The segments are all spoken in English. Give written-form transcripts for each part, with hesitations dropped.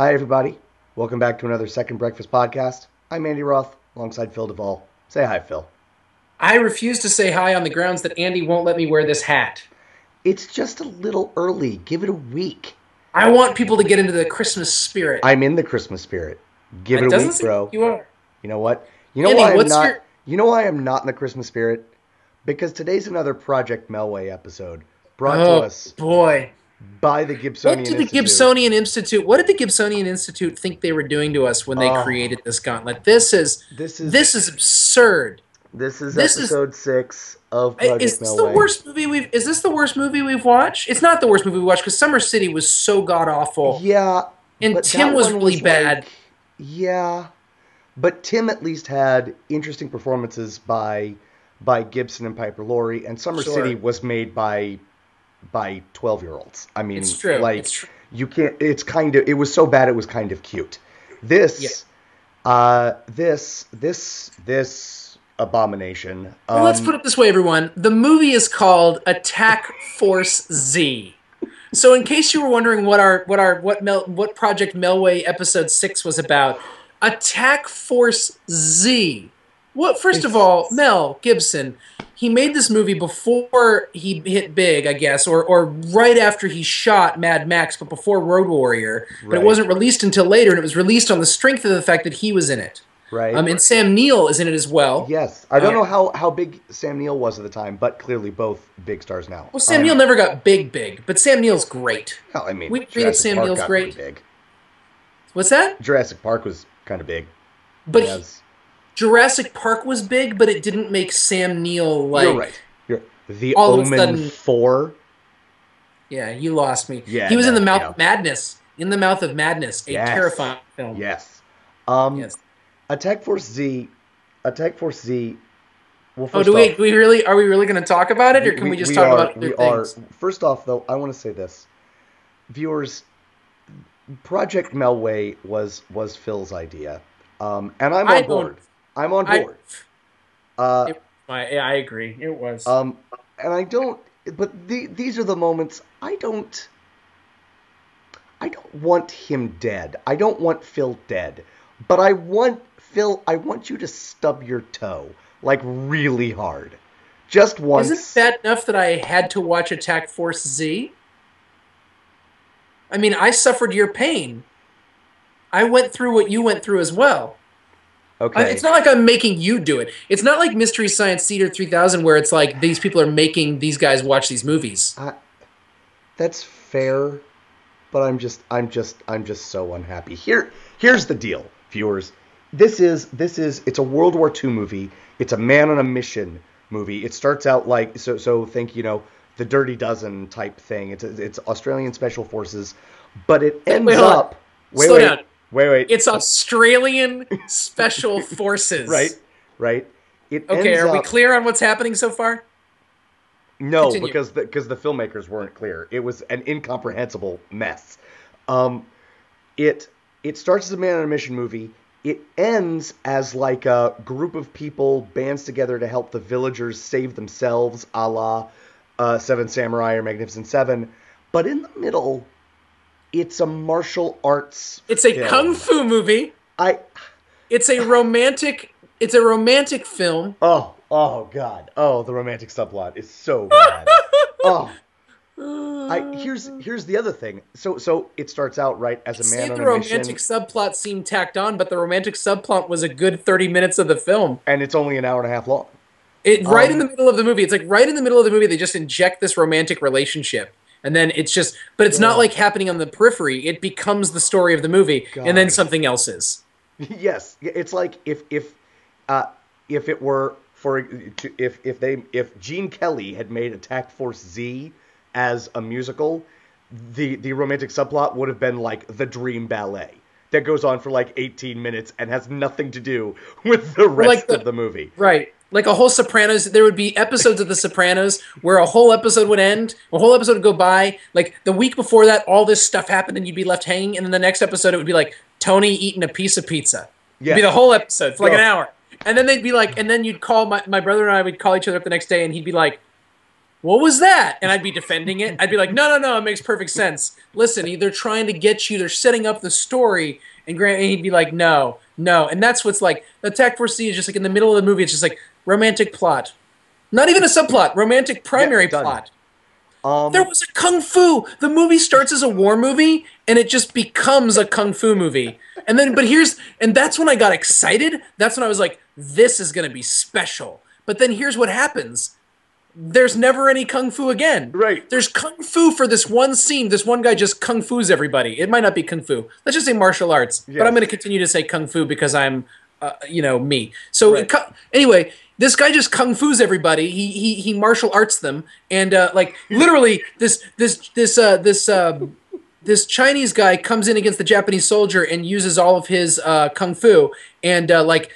Hi, everybody. Welcome back to another Second Breakfast podcast. I'm Andy Roth, alongside Phil Duvall. Say hi, Phil. I refuse to say hi on the grounds that Andy won't let me wear this hat. It's just a little early. Give it a week. I want people to get into the Christmas spirit. I'm in the Christmas spirit. Give it It a doesn't week, seem like bro. you are. You know what? You know Andy, why I'm what's not. your... You know why I'm not in the Christmas spirit? Because today's another Project Melway episode brought to Oh, us boy. by the What Gibsonian did the Institute. Gibsonian Institute... What did the Gibsonian Institute think they were doing to us when they Oh, created this gauntlet? This is... this is This is absurd. this is This is... episode 6 of Project Is this the Melway. worst movie we've... Is this the worst movie we've watched? It's not the worst movie we watched because Summer City was so god-awful. Yeah, And but that Tim was one really was bad. yeah. But Tim at least had interesting performances by Gibson and Piper Laurie, and Summer City Sure. was made by 12-year-olds. I mean, It's true. like It's true. you can't. It's kind of. It was so bad. It was kind of cute. Yeah. This abomination. Well, let's put it this way, everyone. The movie is called Attack Force Z. So, in case you were wondering what Project Melway Episode 6 was about, Attack Force Z. First of all, It's Mel Gibson, he made this movie before he hit big, I guess, or right after he shot Mad Max, but before Road Warrior. But it right, wasn't released until later, and it was released on the strength of the fact that he was in it. right. And Sam Neill is in it as well. Yes, I don't Uh, know how big Sam Neill was at the time, but clearly both big stars now. Well, Sam Neill never got big, but Sam Neill's great. Well, I mean, We agree that Jurassic Sam Park Neill's got great. pretty big. What's that? Jurassic Park was kind of big. But Yes, Jurassic Park was big, but it didn't make Sam Neill you're like right. The all of a Omen sudden. 4. Yeah, you lost me. Yeah, He was in no, the Mouth yeah. of Madness. In the Mouth of Madness, a Yes, terrifying film. yes. Um, Yes. Attack Force Z. Attack Force Z. Well, Oh, first off, do we really? Are we really going to talk about it, or can we just talk about other we things? are. First off, though, I want to say this, viewers. Project Melway was Phil's idea, and I'm I on don't. board. I'm on I. board. Uh, Yeah, I agree. It was. and I don't. But these are the moments I don't. I don't want him dead. I don't want Phil dead. But I want Phil. I want you to stub your toe like really hard, just once. Isn't it bad enough that I had to watch Attack Force Z? I mean, I suffered your pain. I went through what you went through as well. Okay. It's not like I'm making you do it. It's not like Mystery Science Theater 3000 where it's like these people are making these guys watch these movies. That's fair, but I'm just so unhappy. Here's the deal, viewers. It's a World War II movie. It's a man on a mission movie. It starts out like so think, the Dirty Dozen type thing. It's Australian Special Forces, but it ends Wait, hold on. up. Slow down. Wait. It's Australian Special Forces. Right. It Okay, ends are we up. clear on what's happening so far? No, Continue. because the filmmakers weren't clear. It was an incomprehensible mess. It starts as a man on a mission movie. It ends as like a group of people bands together to help the villagers save themselves, a la Seven Samurai or Magnificent Seven. But in the middle, it's a martial arts It's a film. kung fu movie. I It's a romantic film. oh God. Oh, the romantic subplot is so bad. Oh. Here's the other thing. So it starts out right as a See, man the on a romantic mission, subplot seemed tacked on, but the romantic subplot was a good 30 minutes of the film. and it's only an hour and a half long. Right in Um, the middle of the movie. It's like right in the middle of the movie, they just inject this romantic relationship. And then it's just, but it's not oh like happening on the periphery. It becomes the story of the movie, and then God. something else is. Yes, it's like if it were if Gene Kelly had made Attack Force Z as a musical, the romantic subplot would have been like the Dream Ballet that goes on for like 18 minutes and has nothing to do with the rest of the movie. Right. Like a whole Sopranos, there would be episodes of The Sopranos where a whole episode would end, a whole episode would go by. Like the week before that, all this stuff happened and you'd be left hanging. And then the next episode, it would be like Tony eating a piece of pizza. It'd be the whole episode for like an hour. And then they'd be like, and then you'd call my brother and I would call each other up the next day and he'd be like, what was that? And I'd be defending it. I'd be like, no, it makes perfect sense. Listen, they're trying to get you. They're setting up the story. And he'd be like, no. And that's what's like, Attack Force Z is just like in the middle of the movie. It's just like romantic plot. Not even a subplot. Romantic primary plot. There was a kung fu. The movie starts as a war movie, and it just becomes a kung fu movie. And that's when I got excited. That's when I was like, this is going to be special. But then here's what happens. There's never any kung fu again. Right. There's kung fu for this one scene. This one guy just kung fu's everybody. It might not be kung fu. Let's just say martial arts. Yes. But I'm going to continue to say kung fu because I'm, me. So anyway, this guy just kung fu's everybody. He martial arts them, and literally this Chinese guy comes in against the Japanese soldier and uses all of his kung fu, and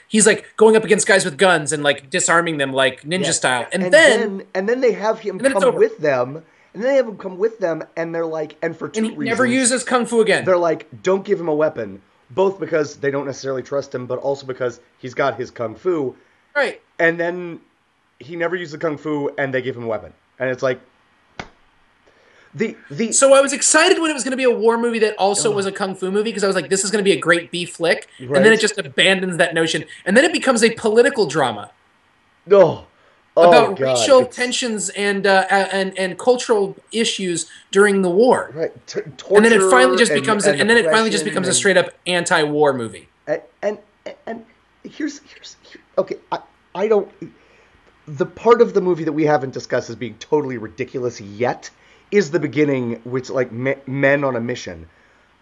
he's like going up against guys with guns and like disarming them like ninja style. And then they have him come with them. And then they have him come with them, and they're like, and for two reasons, never uses kung fu again. They're like, don't give him a weapon, both because they don't necessarily trust him, but also because he's got his kung fu. Right. And then he never used the kung fu, and they give him a weapon, and it's like. So I was excited when it was going to be a war movie that also was a kung fu movie, because I was like, this is going to be a great B flick. Right. And then it just abandons that notion. And then it becomes a political drama. About racial tensions and cultural issues during the war. Right. And then it finally just becomes a straight up anti-war movie. And here's okay, I don't, the part of the movie that we haven't discussed as being totally ridiculous yet is the beginning, which like men on a mission.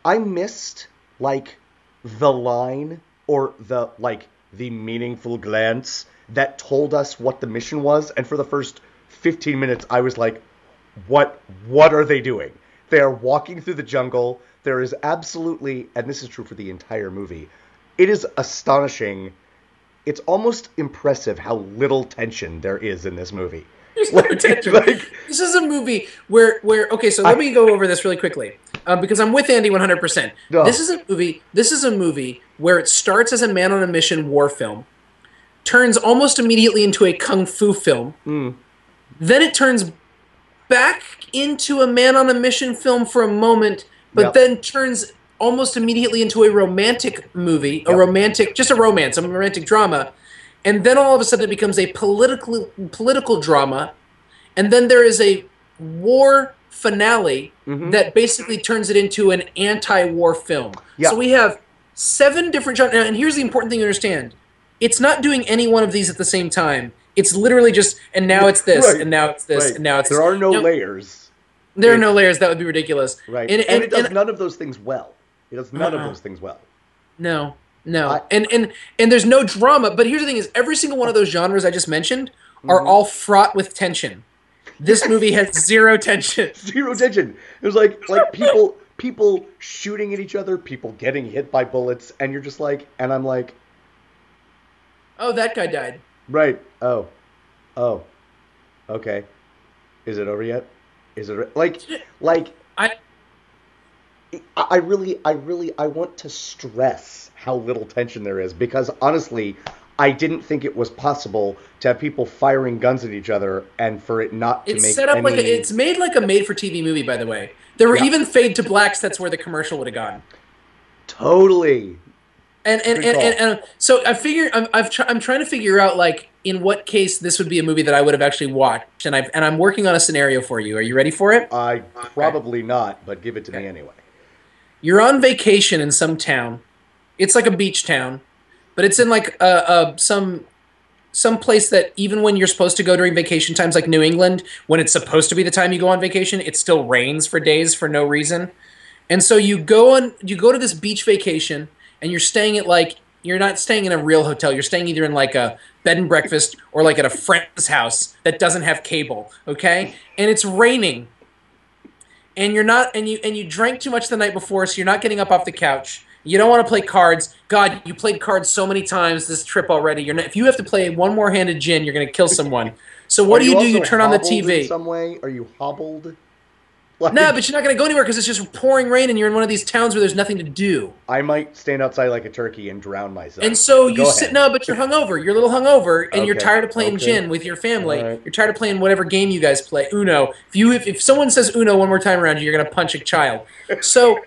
I missed like the line or the meaningful glance that told us what the mission was, and for the first 15 minutes I was like, what are they doing? They are walking through the jungle. There is absolutely, and this is true for the entire movie, it is astonishing. It's almost impressive how little tension there is in this movie. This is a movie where okay, so let me go over this really quickly, because I'm with Andy 100%. No. This is a movie where it starts as a man on a mission war film, turns almost immediately into a kung fu film, then it turns back into a man on a mission film for a moment, but then turns almost immediately into a romantic movie, a romantic drama. And then all of a sudden it becomes a political drama, and then there is a war finale that basically turns it into an anti-war film. Yep. So we have 7 different genres. And here's the important thing to understand. It's not doing any one of these at the same time. It's literally just, and now it's this, and now it's this, and now it's this. There are no layers. There are no layers. That would be ridiculous. Right. And it does none of those things well. It does none of those things well. No. And there's no drama. But here's the thing: is every single one of those genres I just mentioned are all fraught with tension. This movie has zero tension. Zero tension. It was like people shooting at each other, people getting hit by bullets, and you're just like, and I'm like, oh, that guy died. Right. Oh. Okay. Is it over yet? Is it like I really want to stress how little tension there is, because honestly, I didn't think it was possible to have people firing guns at each other and for it not to make set up any... it's made like a made-for-TV movie, by the way. There were even fade to blacks. That's where the commercial would have gone. Totally. And so I figure I'm trying to figure out like in what case this would be a movie that I would have actually watched, and I'm working on a scenario for you. Are you ready for it? Probably not, but give it to me anyway. You're on vacation in some town. It's like a beach town, but it's in like some place that even when you're supposed to go during vacation times, like New England, when it's supposed to be the time you go on vacation, it still rains for days for no reason. And so you go to this beach vacation, and you're staying at you're not staying in a real hotel. You're staying either in like a bed and breakfast or like at a friend's house that doesn't have cable. Okay, and it's raining. And you drank too much the night before, so you're not getting up off the couch. You don't want to play cards. God, you played cards so many times this trip already. If you have to play one more hand of gin, you're going to kill someone. So what do? You turn on the TV. In some way? Are you hobbled? Like, No, but you're not going to go anywhere because it's just pouring rain and you're in one of these towns where there's nothing to do. I might stand outside like a turkey and drown myself. And so you Go sit, ahead. no, but you're hungover. You're a little hungover, and you're Okay. tired of playing Okay. gin with your family. All right. You're tired of playing whatever game you guys play. Uno. If someone says Uno one more time around you, you're going to punch a child. So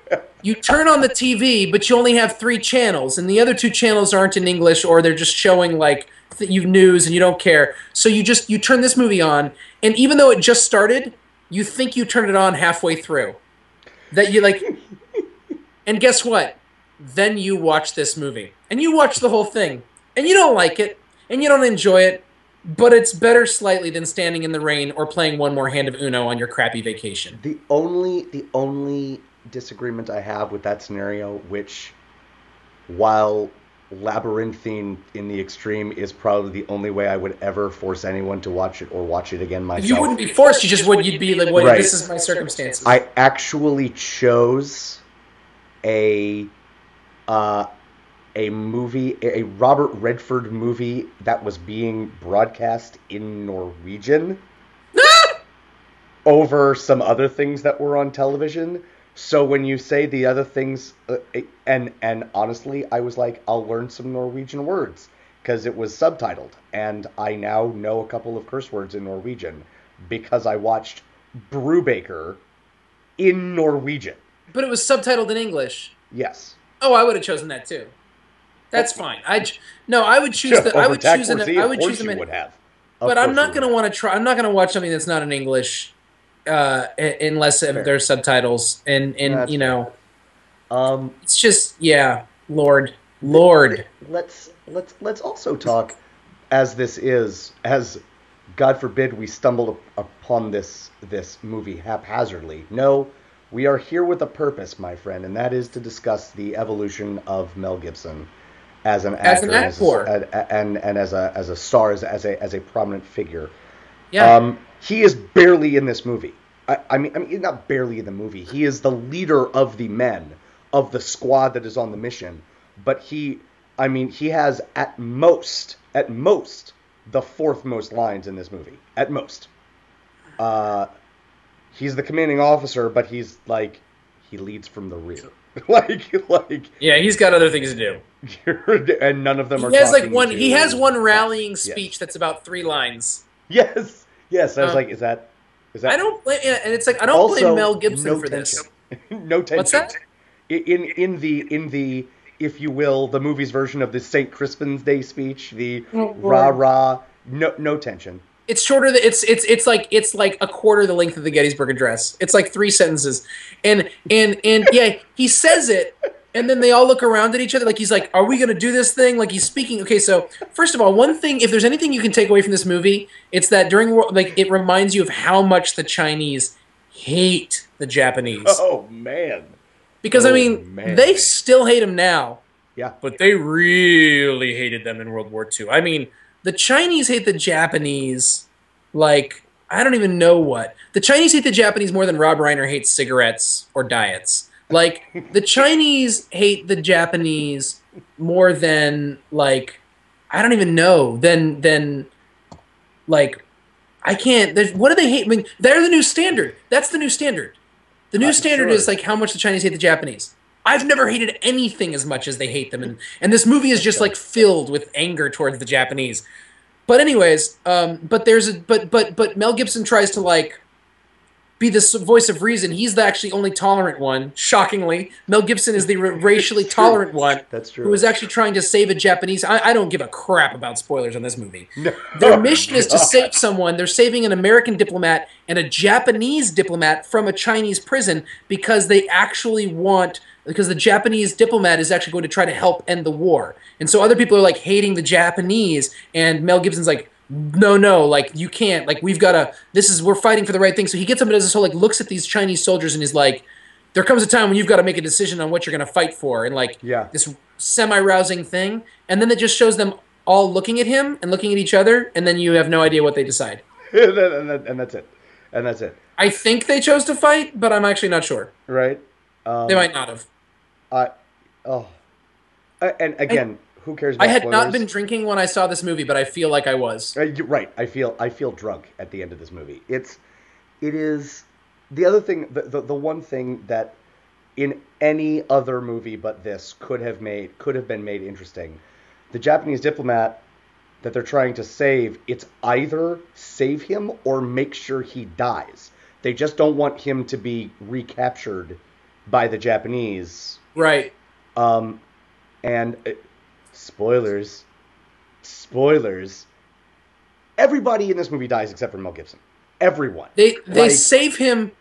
you turn on the TV, but you only have 3 channels, and the other 2 channels aren't in English, or they're just showing like you news, and you don't care. So you turn this movie on, and even though it just started, you think you turned it on halfway through. That you like, and guess what? Then you watch this movie. And you watch the whole thing. And you don't like it. And you don't enjoy it. But it's better slightly than standing in the rain or playing one more hand of Uno on your crappy vacation. The only disagreement I have with that scenario, which, while labyrinthine in the extreme, is probably the only way I would ever force anyone to watch it or watch it again myself. You wouldn't be forced. You just would. You'd be like, well, Right. This is my circumstances. I actually chose a movie, a Robert Redford movie that was being broadcast in Norwegian over some other things that were on television. So when you say the other things, and honestly, I was like, I'll learn some Norwegian words because it was subtitled, and I now know a couple of curse words in Norwegian because I watched Brubaker in Norwegian. But it was subtitled in English. Yes. Oh, I would have chosen that too. That's fine. I would choose the. I would choose an. I would choose them. Would have. But I'm not going to want to try. I'm not going to watch something that's not in English, unless there's subtitles. And you know, it's just Lord. Let's also talk, as God forbid we stumbled upon this movie haphazardly. No, we are here with a purpose, my friend, and that is to discuss the evolution of Mel Gibson as an actor, and as a star, as a prominent figure. Yeah. He is barely in this movie. I mean, he's not barely in the movie. He is the leader of the men of the squad that is on the mission. But he has at most the 4th most lines in this movie. At most. He's the commanding officer, but he's like, he leads from the rear. like yeah, he's got other things to do. And none of them are. He has one rallying speech that's about 3 lines. Yes. I was like, is that? I don't blame. Yeah, and it's like I don't blame Mel Gibson for this. No tension. What's that? In the if you will, the movie's version of the St. Crispin's Day speech, the rah, no tension. It's shorter. It's like a quarter the length of the Gettysburg Address. It's like 3 sentences, and yeah, he says it, and then they all look around at each other like he's like, "Are we gonna do this thing?" Like he's speaking. Okay, so first of all, one thing, if there's anything you can take away from this movie, it's that it reminds you of how much the Chinese hate the Japanese. Oh man. Because they still hate them now. Yeah. But they really hated them in World War II. I mean, the Chinese hate the Japanese like I don't even know what. The Chinese hate the Japanese more than Rob Reiner hates cigarettes or diets. Like the Chinese hate the Japanese more than like I don't even know. Than like I can't. What do they hate? I mean, they're the new standard. That's the new standard. The new standard is like how much the Chinese hate the Japanese. I've never hated anything as much as they hate them, and this movie is just like filled with anger towards the Japanese. But anyways, but Mel Gibson tries to like be the voice of reason. He's the actually only tolerant one. Shockingly, Mel Gibson is the racially tolerant one. That's true. Who is actually trying to save a Japanese. I don't give a crap about spoilers on this movie. No. Their mission is to save someone. They're saving an American diplomat and a Japanese diplomat from a Chinese prison because they actually want. Because the Japanese diplomat is actually going to try to help end the war. And so other people are like hating the Japanese, and Mel Gibson's like, no, like you can't, like we've got to, we're fighting for the right thing. So he gets up and does this whole like looks at these Chinese soldiers and is like, there comes a time when you've got to make a decision on what you're going to fight for, and like this semi-rousing thing. And then it just shows them all looking at him and looking at each other, and then you have no idea what they decide. and that's it. And that's it. I think they chose to fight, but I'm actually not sure. Right. They might not have. And again, who cares about I had spoilers? not been drinking when I saw this movie, but I feel like I was. You're right. I feel drunk at the end of this movie. It is the other thing, the one thing that in any other movie but this could have been made interesting. The Japanese diplomat that they're trying to save, it's either save him or make sure he dies. They just don't want him to be recaptured by the Japanese. Right. Um, and spoilers, spoilers. Everybody in this movie dies except for Mel Gibson. Everyone. They Like, save him.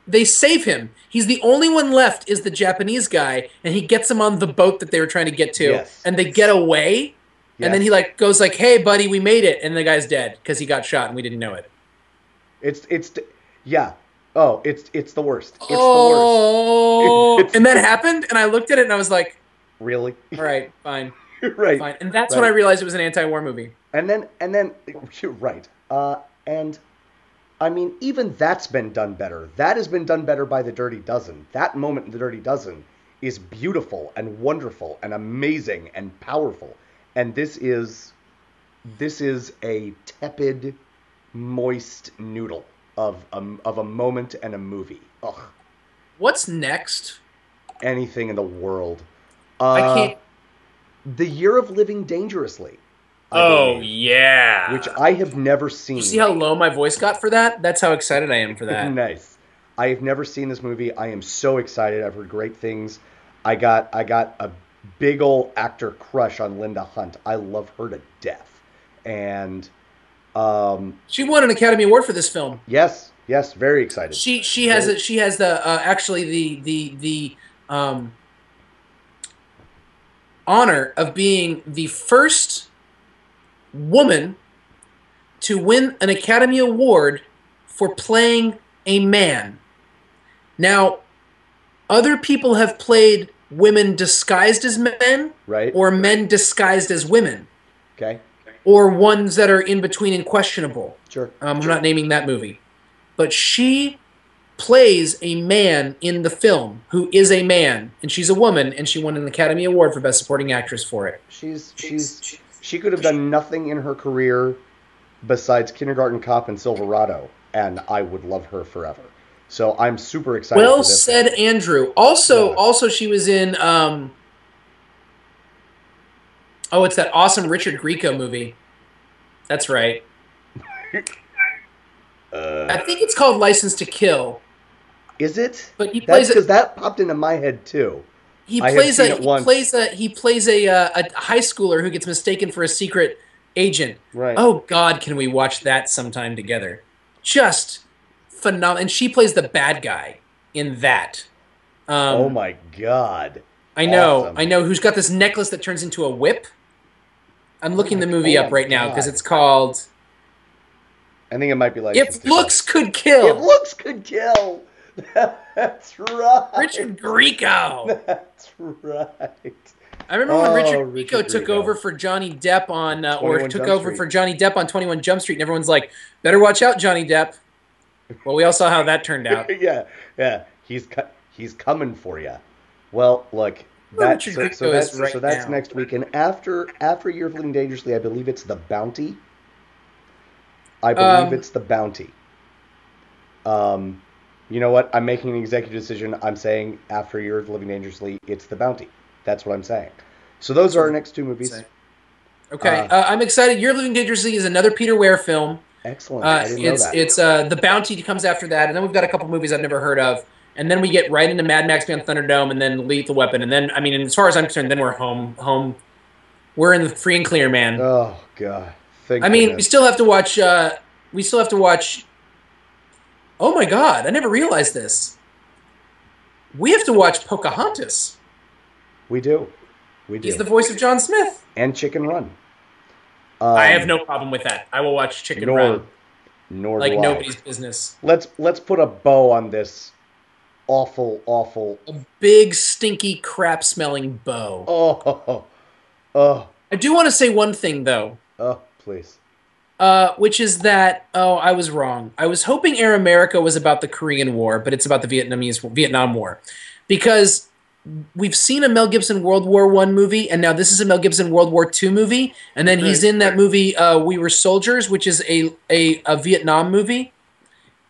They save him. He's the only one left is the Japanese guy, and he gets him on the boat that they were trying to get to, Yes. and they get away. Yes. And then he like goes like, "Hey, buddy, we made it," and the guy's dead because he got shot and we didn't know it. Yeah. Oh, it's the worst. It's Oh, the worst. and that happened, and I looked at it and I was like, Really? "All right, fine, Right. fine." And that's Right. when I realized it was an anti-war movie. And then you're right. And I mean, even that's been done better. That has been done better by the Dirty Dozen. That moment in the Dirty Dozen is beautiful and wonderful and amazing and powerful. And this is a tepid, moist noodle of a moment and a movie. Ugh, What's next? anything in the world. I can't. The Year of Living Dangerously. I Oh believe, yeah. which I have never seen. You see how low my voice got for that? That's how excited I am for that. Nice. I have never seen this movie. I am so excited. I've heard great things. I got a big old actor crush on Linda Hunt. I love her to death. And She won an Academy Award for this film. yes, very excited. She has the actually the honor of being the first woman to win an Academy Award for playing a man. Now, other people have played women disguised as men, Right. or men disguised as women, Okay. or ones that are in between and questionable. Sure. I'm not naming that movie. But she plays a man in the film who is a man, and she's a woman, and she won an Academy Award for Best Supporting Actress for it. She could have done nothing in her career besides Kindergarten Cop and Silverado, and I would love her forever. So I'm super excited for Well this said, one. Andrew. Also, Yeah. also she was in it's that awesome Richard Grieco movie. That's right. I think it's called License to Kill. Is it? But he That's plays because that popped into my head too. He I have plays seen a it he once. plays a high schooler who gets mistaken for a secret agent. Right. Oh God, can we watch that sometime together? Just phenomenal. And she plays the bad guy in that. Oh my God. I know, Awesome. I know. Who's got this necklace that turns into a whip? I'm looking the movie up right now because God. it's called I think it might be like If Looks Could Kill. If Looks Could Kill. That's right. Richard Grieco. That's right. I remember when Richard Richard Grieco took Grieco. over for Johnny Depp on, 21 Jump Street. for Johnny Depp on 21 Jump Street, and everyone's like, "Better watch out, Johnny Depp." Well, we all saw how that turned out. yeah. He's coming for you. Well, look. Well, That's Richard so Grieco that's is right so that's now. next week, and after Year of Living Dangerously, I believe it's The Bounty. I believe it's The Bounty. You know what? I'm making an executive decision. I'm saying after Year of Living Dangerously, it's The Bounty. That's what I'm saying. So those are our next two movies. Okay, I'm excited. You're Living Dangerously is another Peter Weir film. Excellent. I didn't know that. It's The Bounty comes after that, and then we've got a couple movies I've never heard of, and then we get right into Mad Max Beyond Thunderdome, and then Lethal Weapon, and then as far as I'm concerned, then we're home. We're in the free and clear, man. Oh God. Thank we goodness. still have to watch. We still have to watch. Oh my God! I never realized this. We have to watch Pocahontas. We do. He's the voice of John Smith. And Chicken Run. I have no problem with that. I will watch Chicken Run Nor like do I. nobody's business. Let's put a bow on this awful. A big, stinky, crap-smelling bow. Oh, I do want to say one thing, though. please. Which is that, I was wrong. I was hoping Air America was about the Korean War, but it's about the Vietnam War. Because we've seen a Mel Gibson World War I movie, and now this is a Mel Gibson World War II movie, and then he's in that movie We Were Soldiers, which is a Vietnam movie.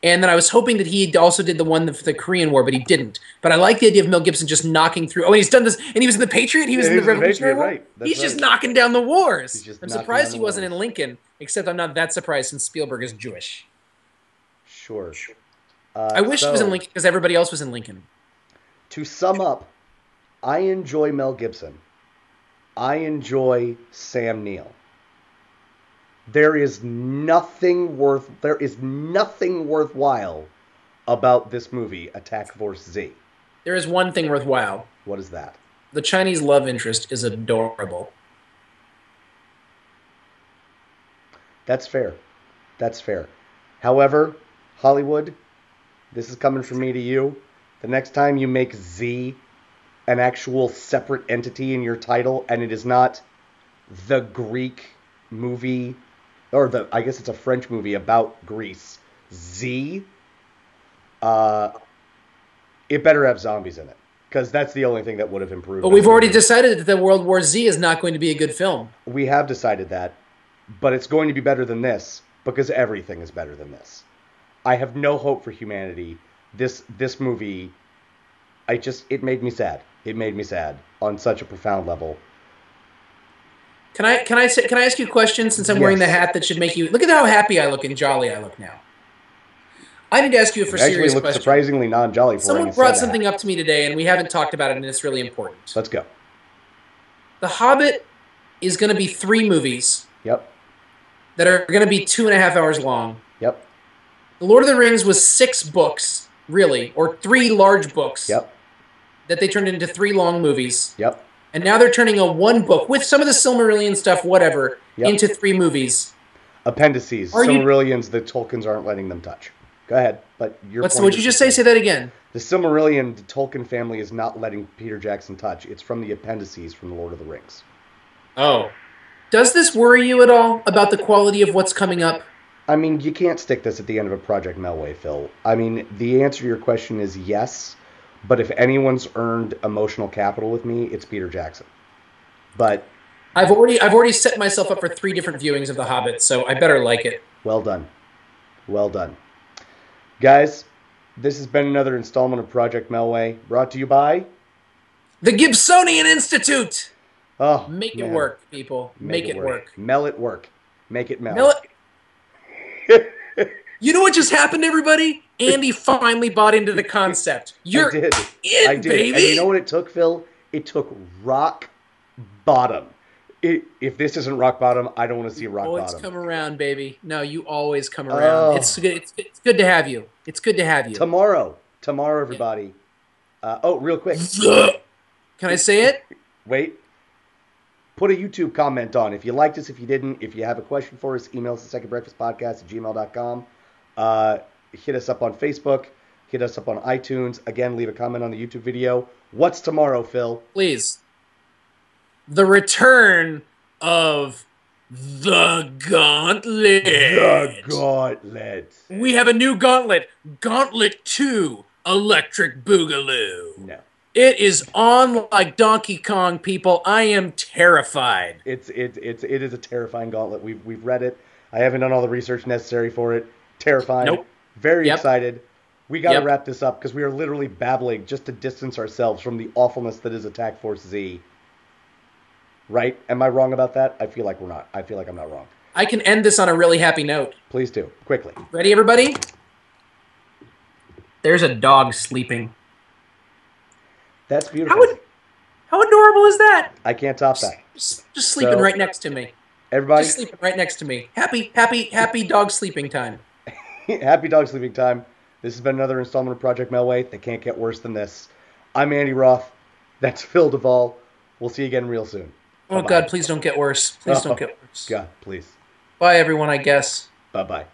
And then I was hoping that he also did the one for the Korean War, but he didn't. But I like the idea of Mel Gibson just knocking through. Oh, and he's done this, and he was in the Patriot. He was in the Revolutionary War. Right. He's just knocking down the wars. I'm surprised he wasn't in wars. Lincoln, except I'm not that surprised since Spielberg is Jewish. Sure. I wish he was in Lincoln because everybody else was in Lincoln. To sum up, I enjoy Mel Gibson. I enjoy Sam Neill. There is nothing worthwhile about this movie, Attack Force Z. There is one thing worthwhile. What is that? The Chinese love interest is adorable. That's fair. However, Hollywood, this is coming from me to you. The next time you make Z an actual separate entity in your title, and it is not the Greek movie, or I guess it's a French movie about Greece, Z, it better have zombies in it. Because that's the only thing that would have improved. But we've already decided that the World War Z is not going to be a good film. We have decided that. But it's going to be better than this, because everything is better than this. I have no hope for humanity. This movie, it made me sad. It made me sad on such a profound level. Can I ask you a question since I'm wearing the hat that should make you look at how happy I look and jolly I look now. I need to ask you a serious question. You look surprisingly non-jolly. Someone brought something up to me today, and we haven't talked about it, and it's really important. Let's go. The Hobbit is going to be 3 movies. Yep. That are going to be 2.5 hours long. Yep. The Lord of the Rings was 6 books, really, or 3 large books. Yep. That they turned into 3 long movies. Yep. And now they're turning a 1 book, with some of the Silmarillion stuff, whatever, into 3 movies. Appendices. Silmarillions that Tolkien's aren't letting them touch. Go ahead. But what'd you just say? Say that again. The Silmarillion, the Tolkien family is not letting Peter Jackson touch. It's from the appendices from The Lord of the Rings. Oh. Does this worry you at all about the quality of what's coming up? I mean, you can't stick this at the end of a Project Melway, Phil. I mean, the answer to your question is yes, but if anyone's earned emotional capital with me, it's Peter Jackson. But I've already set myself up for 3 different viewings of The Hobbit, so I better like it. Well done. Well done. Guys, this has been another installment of Project Melway, brought to you by the Gibsonian Institute. Oh, Make it work, people. Make it work. Mel it work. Make it mel. Mel it. You know what just happened, everybody? Andy finally bought into the concept. I did. Baby. And you know what it took, Phil? It took rock bottom. If this isn't rock bottom, I don't want to see rock bottom. Always come around, baby. No, you always come around. It's good to have you. It's good to have you. Tomorrow, everybody. Real quick. Can I say it? Wait. Put a YouTube comment on. If you liked us, if you didn't, if you have a question for us, email us at secondbreakfastpodcast@gmail.com. Hit us up on Facebook. Hit us up on iTunes. Again, leave a comment on the YouTube video. What's tomorrow, Phil? Please. The return of the Gauntlet. The Gauntlet. We have a new Gauntlet. Gauntlet 2, Electric Boogaloo. No. It is on like Donkey Kong, people. I am terrified. It is a terrifying gauntlet. We've read it. I haven't done all the research necessary for it. Terrifying. Nope. Very excited. We got to wrap this up because we are literally babbling just to distance ourselves from the awfulness that is Attack Force Z. Right? Am I wrong about that? I feel like we're not. I feel like I'm not wrong. I can end this on a really happy note. Please do. Quickly. Ready, everybody? There's a dog sleeping. That's beautiful. How adorable is that? I can't top that. Just sleeping right next to me. Everybody, just sleeping right next to me. Happy dog sleeping time. Happy dog sleeping time. This has been another installment of Project Melway. They can't get worse than this. I'm Andy Roth. That's Phil Duvall. We'll see you again real soon. Oh, bye-bye. God, please don't get worse. Please don't get worse. God, please. Bye, everyone, I guess. Bye-bye.